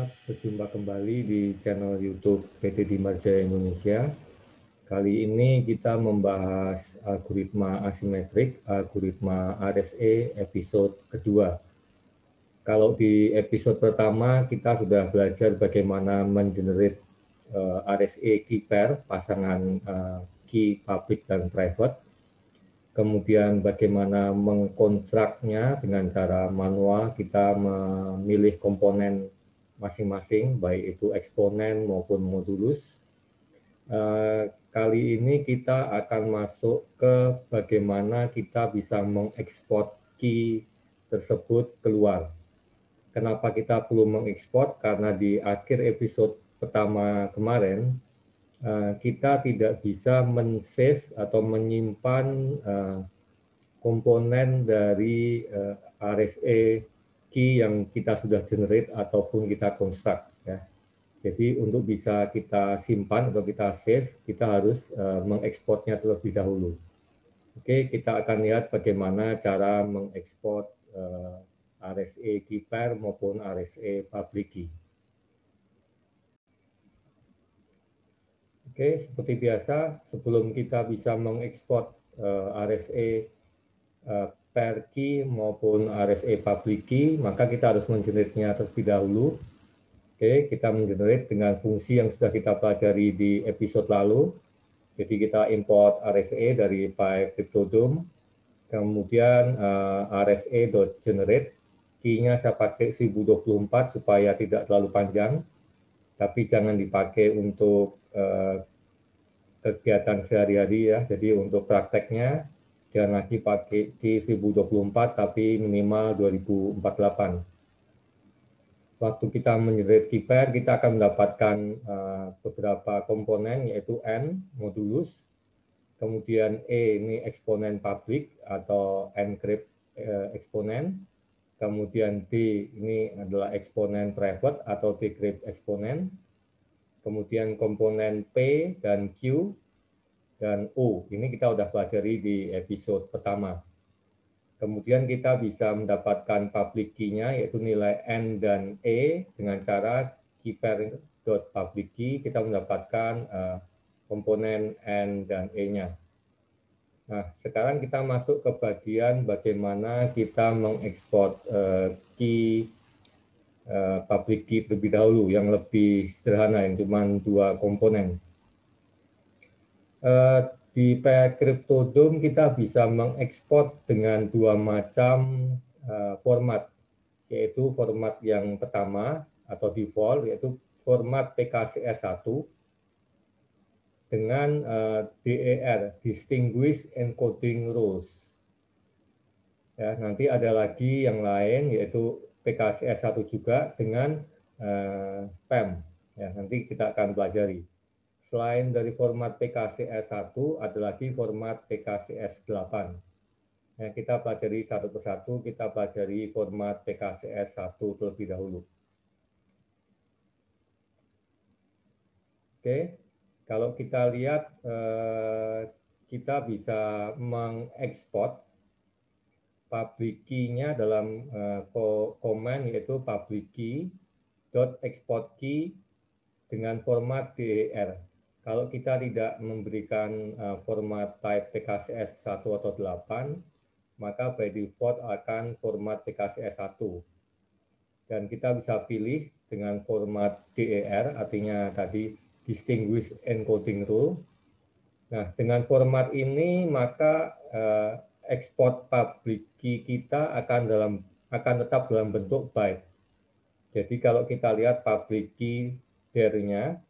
berjumpa kembali di channel YouTube PT Dimarjaya Indonesia. Kali ini kita membahas algoritma asimetrik, algoritma RSA episode kedua. Kalau di episode pertama kita sudah belajar bagaimana mengenerate RSA key pair, pasangan key public dan private. Kemudian bagaimana mengkonstruknya dengan cara manual, kita memilih komponen masing-masing, baik itu eksponen maupun modulus. Kali ini kita akan masuk ke bagaimana kita bisa mengekspor key tersebut keluar. Kenapa kita perlu mengekspor? Karena di akhir episode pertama kemarin, kita tidak bisa men-save atau menyimpan komponen dari RSA key yang kita sudah generate ataupun kita construct. Ya. Jadi untuk bisa kita simpan atau kita save, kita harus mengekspornya terlebih dahulu. Oke, kita akan lihat bagaimana cara mengekspor RSA key pair maupun RSA public key. Oke, seperti biasa, sebelum kita bisa mengekspor RSA pair key maupun RSA public key, maka kita harus mengenerate-nya terlebih dahulu. Oke, kita mengenerate dengan fungsi yang sudah kita pelajari di episode lalu. Jadi kita import RSA dari file Cryptodome, kemudian RSA.generate, key-nya saya pakai 1024 supaya tidak terlalu panjang, tapi jangan dipakai untuk kegiatan sehari-hari ya. Jadi untuk prakteknya jangan lagi pakai key 1024 tapi minimal 2048. Waktu kita mengenerate key pair, kita akan mendapatkan beberapa komponen yaitu N, modulus, kemudian E ini eksponen public atau encrypt eksponen, kemudian D ini adalah eksponen private atau decrypt eksponen, kemudian komponen P dan Q, dan O. Ini kita sudah pelajari di episode pertama. Kemudian kita bisa mendapatkan public key-nya, yaitu nilai N dan E, dengan cara key pair.public key, kita mendapatkan komponen N dan E-nya. Nah, sekarang kita masuk ke bagian bagaimana kita mengekspor key public key terlebih dahulu, yang lebih sederhana, yang cuma 2 komponen. Di Cryptodome kita bisa mengekspor dengan 2 macam format, yaitu format yang pertama atau default, yaitu format PKCS1 dengan DER, Distinguished Encoding Rules. Ya, nanti ada lagi yang lain, yaitu PKCS1 juga dengan PEM. Ya, nanti kita akan pelajari. Selain dari format PKCS1, ada lagi format PKCS8. Nah, kita pelajari satu persatu, kita pelajari format PKCS1 terlebih dahulu. Oke, kalau kita lihat, kita bisa mengekspor public key-nya dalam command, yaitu public key.export key dengan format DER. Kalau kita tidak memberikan format type PKCS1 atau 8, maka by default akan format PKCS1. Dan kita bisa pilih dengan format DER, artinya tadi Distinguished Encoding Rule. Nah, dengan format ini maka ekspor public key kita akan tetap dalam bentuk byte. Jadi kalau kita lihat public key DER-nya,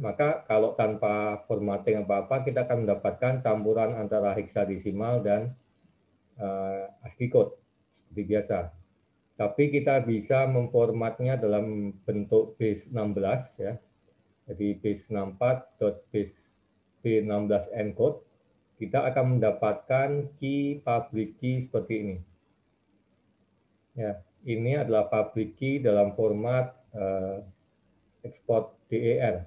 maka kalau tanpa formatting apa-apa, kita akan mendapatkan campuran antara hexadesimal dan ASCII code, seperti biasa. Tapi kita bisa memformatnya dalam bentuk base 16, ya. Jadi base 64.base B16 encode, kita akan mendapatkan key public key seperti ini. Ya, ini adalah public key dalam format ekspor DER.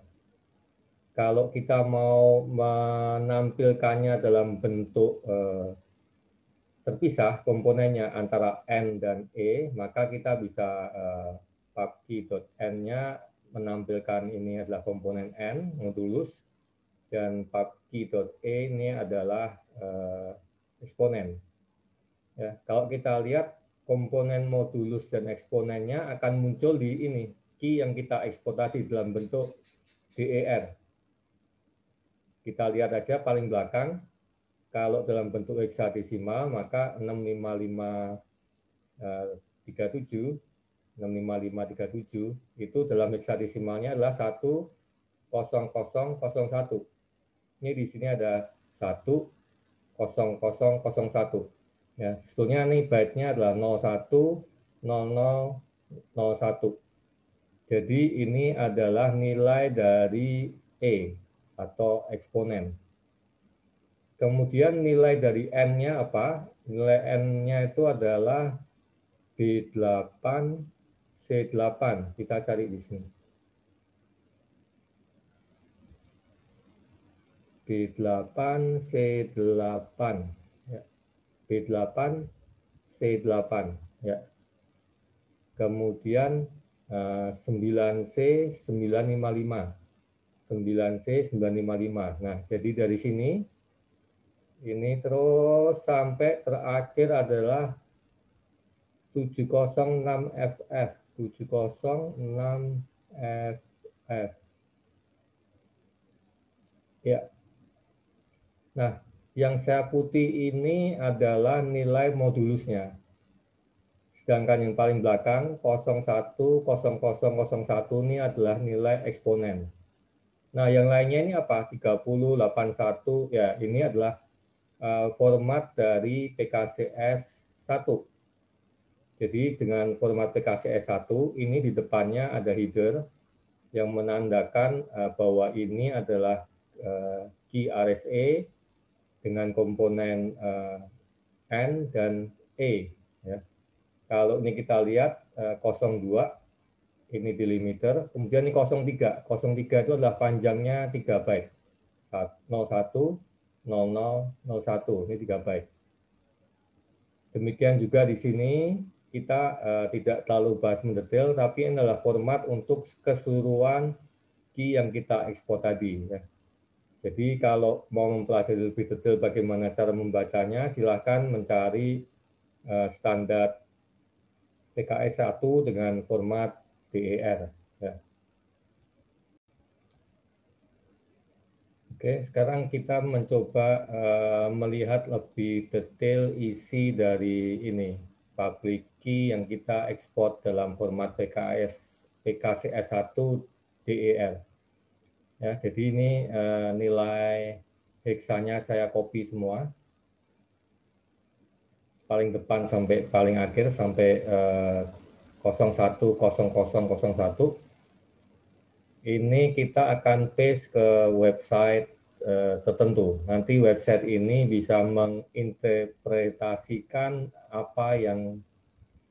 Kalau kita mau menampilkannya dalam bentuk terpisah komponennya antara N dan E, maka kita bisa pubkey.n-nya menampilkan ini adalah komponen n, modulus, dan pubkey.e ini adalah eksponen. Ya, kalau kita lihat komponen modulus dan eksponennya akan muncul di ini, key yang kita ekspor tadi dalam bentuk DER. Kita lihat aja paling belakang, kalau dalam bentuk heksadesimal maka 65537 itu dalam heksadesimalnya adalah 10001. Ini di sini ada 10001. Ya, sebetulnya nih byte-nya adalah 010001. Jadi ini adalah nilai dari E atau eksponen. Kemudian nilai dari N-nya apa? Nilai N-nya itu adalah B8, C8. Kita cari di sini. B8, C8. Ya. B8, C8. Ya. Kemudian 9C, 955. 9C 955. Nah, jadi dari sini ini terus sampai terakhir adalah 706FF. 706FF. Ya. Nah, yang saya putih ini adalah nilai modulusnya. Sedangkan yang paling belakang 010001 ini adalah nilai eksponen. Nah, yang lainnya ini apa? 3081, ya ini adalah format dari PKCS 1. Jadi dengan format PKCS 1, ini di depannya ada header yang menandakan bahwa ini adalah key RSA dengan komponen N dan E. Ya. Kalau ini kita lihat 02, ini delimiter, kemudian ini 03. 03 itu adalah panjangnya 3 byte. 01, 00, 01, ini 3 byte. Demikian juga di sini kita tidak terlalu bahas mendetail, tapi ini adalah format untuk keseluruhan key yang kita ekspor tadi. Ya. Jadi kalau mau mempelajari lebih detail bagaimana cara membacanya, silakan mencari standar PKS 1 dengan format DER. Ya. Oke, sekarang kita mencoba melihat lebih detail isi dari ini, public key yang kita ekspor dalam format PKCS 1 DER. Ya, jadi ini nilai heksanya saya copy semua, paling depan sampai paling akhir sampai 010001. Ini kita akan paste ke website tertentu. Nanti website ini bisa menginterpretasikan apa yang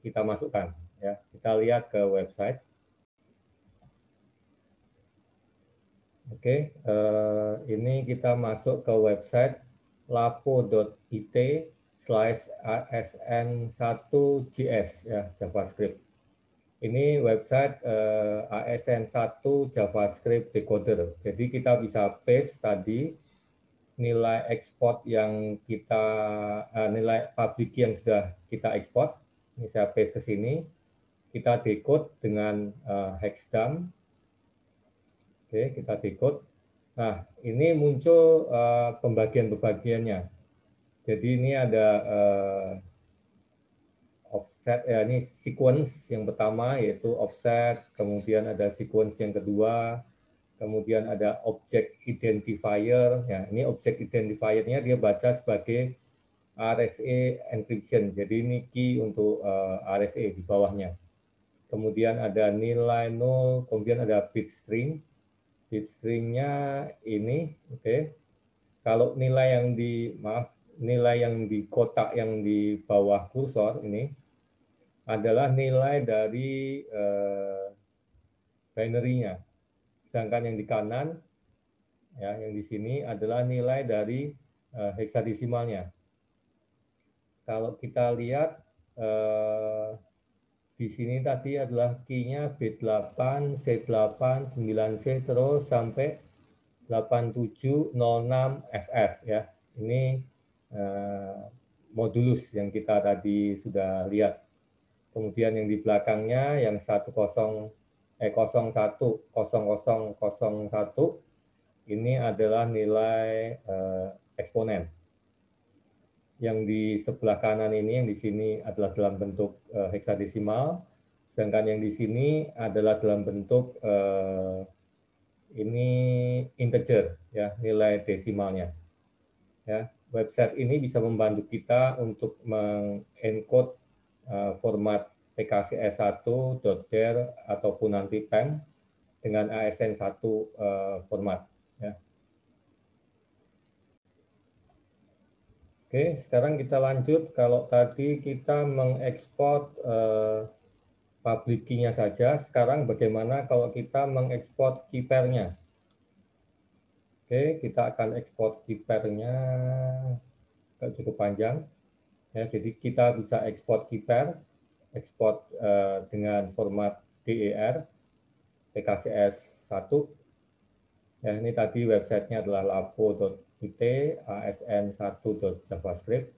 kita masukkan. Ya, kita lihat ke website. Oke, ini kita masuk ke website lapo.it/asn1js ya, JavaScript. Ini website ASN1 JavaScript Decoder. Jadi kita bisa paste tadi nilai ekspor yang kita, nilai public key yang sudah kita ekspor. Ini saya paste ke sini. Kita decode dengan hexdump. Oke, kita decode. Nah, ini muncul pembagian-pembagiannya. Jadi ini ada offset, ya ini sequence yang pertama yaitu offset, kemudian ada sequence yang kedua, kemudian ada object identifier. Ya, ini object identifier-nya dia baca sebagai RSA encryption. Jadi ini key untuk RSA di bawahnya. Kemudian ada nilai 0, kemudian ada bit string. Bit string-nya ini, oke. Kalau nilai yang nilai yang di kotak yang di bawah kursor ini adalah nilai dari binary-nya. Sedangkan yang di kanan, ya, yang di sini adalah nilai dari heksadesimalnya. Kalau kita lihat Di sini tadi adalah key-nya B8, C8, 9C, terus sampai 8706FF ya. Ini modulus yang kita tadi sudah lihat. Kemudian yang di belakangnya yang 0101 ini adalah nilai eksponen. Yang di sebelah kanan ini, yang di sini adalah dalam bentuk heksadesimal, sedangkan yang di sini adalah dalam bentuk ini integer, ya, nilai desimalnya. Ya, website ini bisa membantu kita untuk mengencode format PKCS1, .dir ataupun nanti PEM dengan ASN1 format. Ya. Oke, sekarang kita lanjut. Kalau tadi kita mengekspor public key-nya saja, sekarang bagaimana kalau kita mengekspor key pair-nya? Oke, kita akan ekspor key pair-nya cukup panjang. Ya, jadi kita bisa ekspor key pair, ekspor dengan format DER, PKCS1. Ya, ini tadi websitenya adalah lapo.it, asn1.javascript.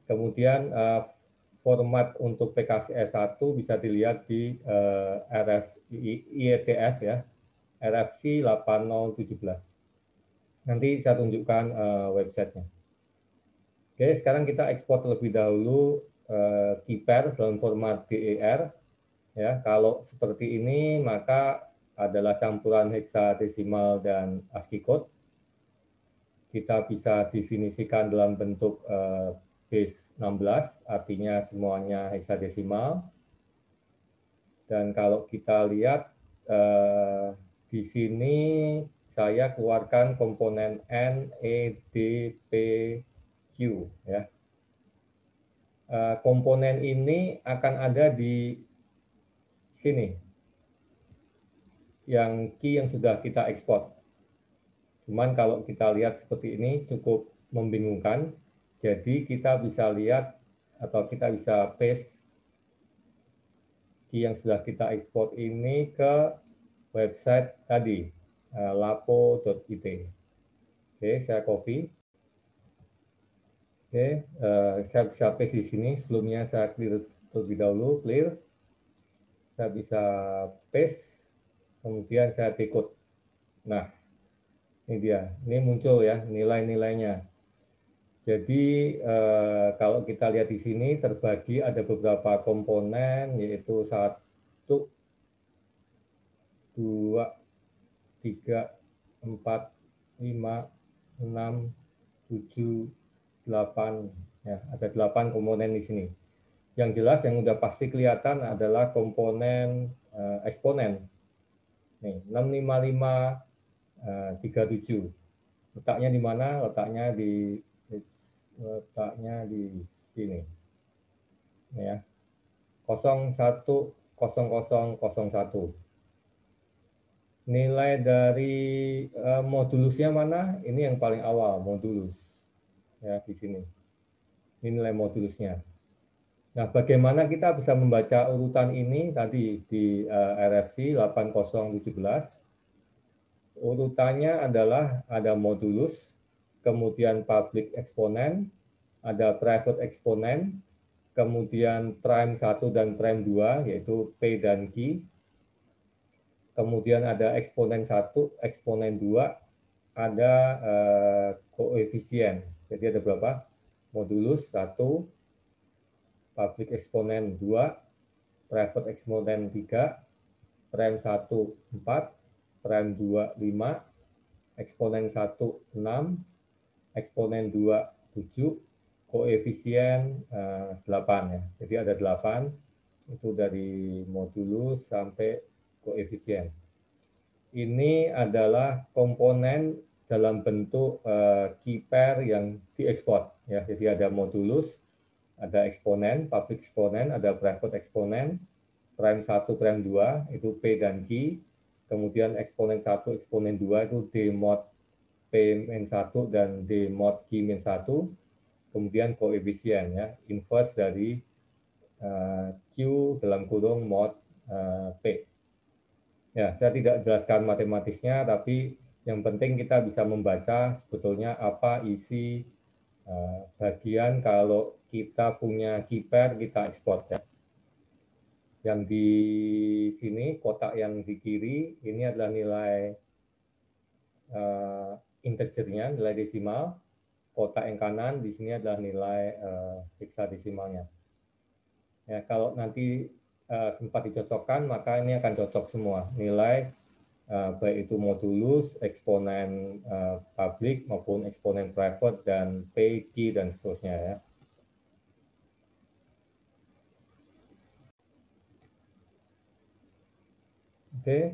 Kemudian format untuk PKCS1 bisa dilihat di IETF ya, RFC 8017. Nanti saya tunjukkan websitenya. Oke, sekarang kita ekspor terlebih dahulu key pair dalam format DER. Ya, kalau seperti ini maka adalah campuran heksadesimal dan ASCII code. Kita bisa definisikan dalam bentuk base 16, artinya semuanya heksadesimal. Dan kalau kita lihat di sini saya keluarkan komponen N, E, D, P, Q. Ya. Komponen ini akan ada di sini, yang key yang sudah kita ekspor. Cuman kalau kita lihat seperti ini cukup membingungkan, jadi kita bisa lihat atau kita bisa paste key yang sudah kita ekspor ini ke website tadi, lapo.it. Oke, saya copy. Oke, saya bisa paste di sini. Sebelumnya saya clear terlebih dahulu, clear. Saya bisa paste, kemudian saya decode. Nah, ini dia. Ini muncul ya nilai-nilainya. Jadi kalau kita lihat di sini terbagi ada beberapa komponen, yaitu 1, 2, 3, 4, 5, 6, 7, 8, ya, ada 8 komponen di sini. Yang jelas yang udah pasti kelihatan adalah komponen eksponen. Nih, 655 37. Letaknya di mana? Letaknya di sini. Ya. 010001. Nilai dari modulusnya mana? Ini yang paling awal, modulus. Ya, di sini. Ini nilai modulusnya. Nah, bagaimana kita bisa membaca urutan ini tadi di RFC 8017? Urutannya adalah ada modulus, kemudian public exponent, ada private exponent, kemudian prime 1 dan prime 2, yaitu P dan Q. Kemudian ada eksponen 1, eksponen 2, ada koefisien. Jadi ada berapa? Modulus 1, public exponent 2, private exponent 3, prime 1 4, prime 2 5, eksponen 1 6, eksponen 2 7, koefisien 8 ya. Jadi ada 8, itu dari modulus sampai koefisien. Ini adalah komponen dalam bentuk key pair yang diekspor ya. Jadi ada modulus, ada eksponen, public eksponen, ada private eksponen, prime 1, prime 2 itu P dan Q, kemudian eksponen 1, eksponen 2 itu D mod P-1 dan D mod Q-1, kemudian koefisien ya, inverse dari Q dalam kurung mod P. Ya, saya tidak jelaskan matematisnya, tapi yang penting kita bisa membaca sebetulnya apa isi bagian kalau kita punya key pair, kita ekspor ya. Yang di sini, kotak yang di kiri, ini adalah nilai integernya, nilai desimal. Kotak yang kanan, di sini adalah nilai heksadesimalnya. Ya, kalau nanti sempat dicocokkan, maka ini akan cocok semua. Nilai baik itu modulus, eksponen publik maupun eksponen private, dan P, Q, dan seterusnya ya. Oke,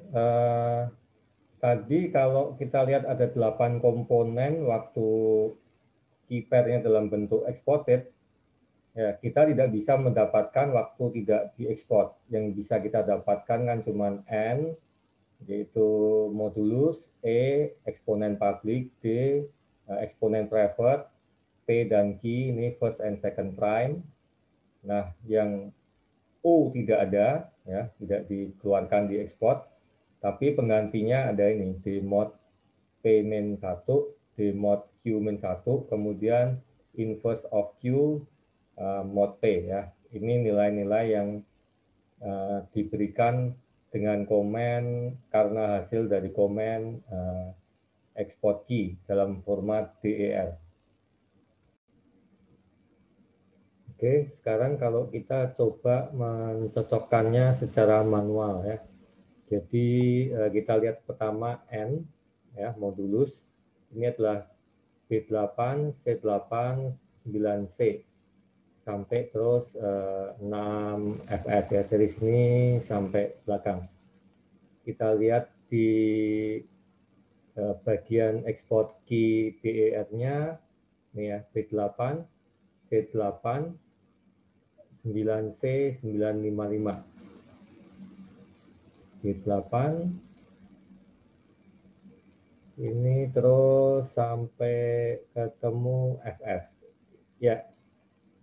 tadi kalau kita lihat ada 8 komponen waktu key pair-nya dalam bentuk exported, ya, kita tidak bisa mendapatkan waktu tidak diekspor. Yang bisa kita dapatkan kan cuma N, yaitu modulus, E, eksponen publik, D, eksponen private, P dan Q ini first and second prime. Nah, yang U tidak ada, ya, tidak dikeluarkan di ekspor, tapi penggantinya ada ini, D mod P-1, D mod Q-1, kemudian inverse of Q mod P ya. Ini nilai-nilai yang diberikan dengan komen karena hasil dari komen export key dalam format DER. Oke, sekarang kalau kita coba mencocokkannya secara manual ya. Jadi kita lihat pertama N ya, modulus. Ini adalah B8, C8, 9C sampai terus 6 FF ya, dari sini sampai belakang. Kita lihat di bagian ekspor key DER-nya ini ya, B8, C8, 9C, 955. B8 ini terus sampai ketemu FF. Ya,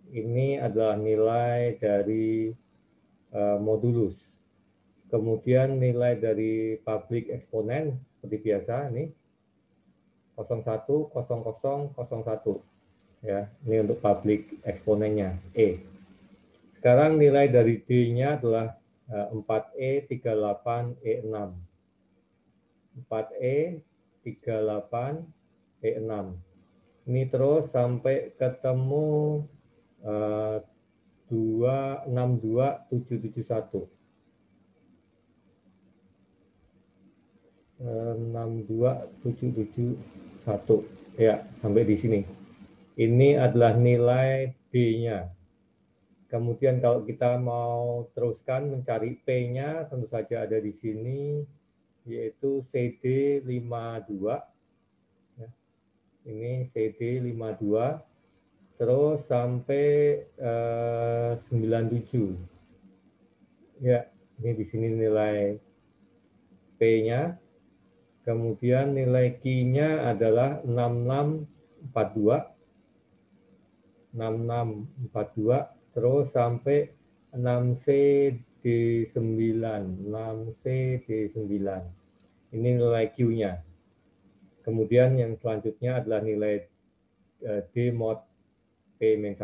ini adalah nilai dari modulus. Kemudian nilai dari public eksponen seperti biasa ini 01, 00, 01. Ya, ini untuk public eksponennya E. Sekarang nilai dari D-nya adalah 4E 38 E6. 4E 38 E6. Ini terus sampai ketemu 262771. 62771 ya, sampai di sini. Ini adalah nilai D-nya. Kemudian kalau kita mau teruskan mencari P-nya, tentu saja ada di sini, yaitu CD52. Ya. Ini CD52, terus sampai 97. Ya, ini di sini nilai P-nya. Kemudian nilai Q-nya adalah 6642. 6642 terus sampai 6C D9, 6C D9. Ini nilai Q-nya. Kemudian yang selanjutnya adalah nilai D mod P-1,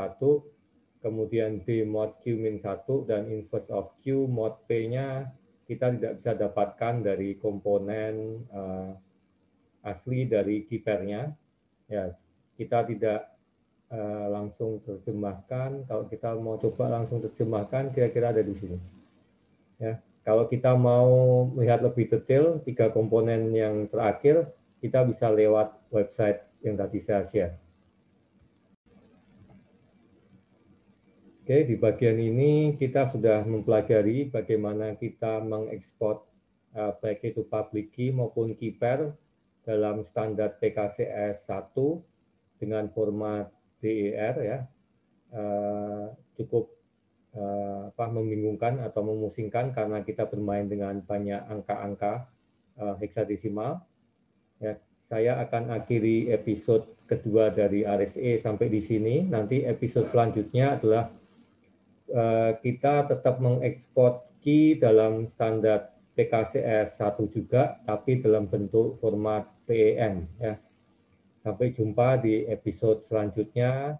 kemudian D mod Q-1, dan inverse of Q mod P-nya kita tidak bisa dapatkan dari komponen asli dari key pair-nya. Ya, kita tidak langsung terjemahkan. Kalau kita mau coba langsung terjemahkan, kira-kira ada di sini. Ya, kalau kita mau melihat lebih detail 3 komponen yang terakhir, kita bisa lewat website yang tadi saya share. Oke, di bagian ini kita sudah mempelajari bagaimana kita mengekspor baik itu public key maupun key pair dalam standar PKCS 1 dengan format DER ya. Cukup membingungkan atau memusingkan karena kita bermain dengan banyak angka-angka heksadesimal. Ya, saya akan akhiri episode kedua dari RSE sampai di sini. Nanti episode selanjutnya adalah kita tetap mengekspor key dalam standar PKCS 1 juga, tapi dalam bentuk format PEN. Ya. Sampai jumpa di episode selanjutnya.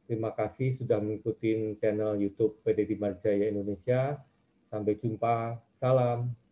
Terima kasih sudah mengikuti channel YouTube PDD Marjaya Indonesia. Sampai jumpa. Salam.